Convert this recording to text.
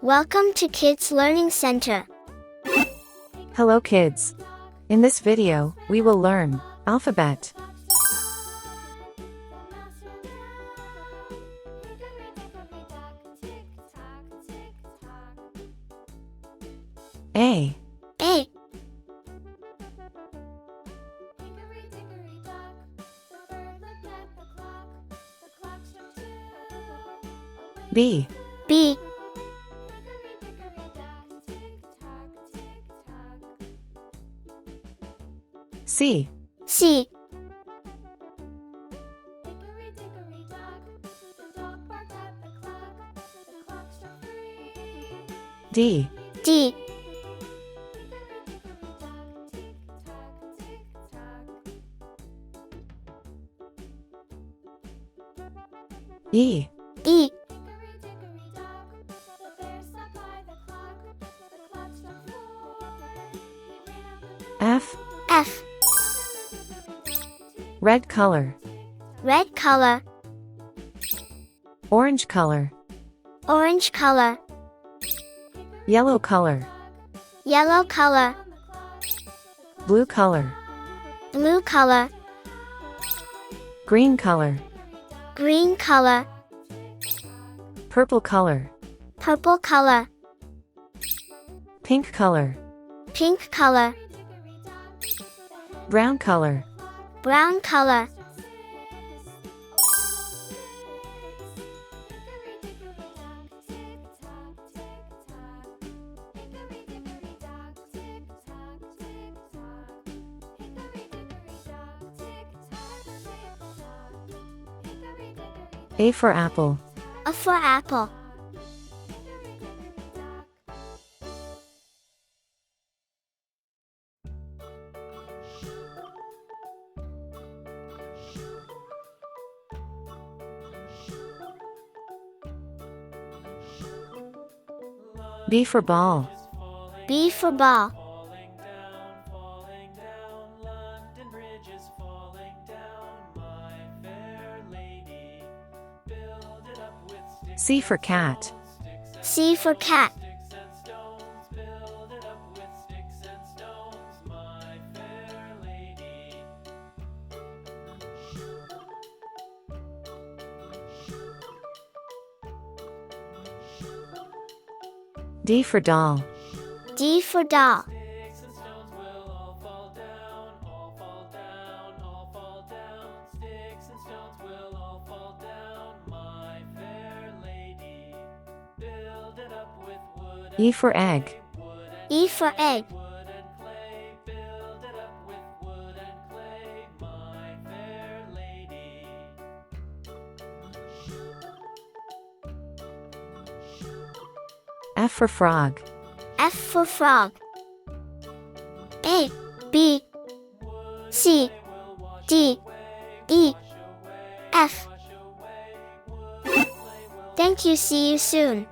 Welcome to Kids Learning Center. Hello kids. In this video, we will learn alphabet. A. A. B. B. C. C. D. D. E. E. F. F. Red color. Red color. Orange color. Orange color. Yellow color. Yellow color. Blue color. Blue color. Green color. Green color. Purple color. Purple color. Pink color. Pink color. Brown color. Brown color. A for apple. A for apple. B for ball. B for ball. C for cat. C for cat. D for doll. D for doll. E for egg. E for egg. F for frog. F for frog. A, B, C, D, E, F. Thank you. See you soon.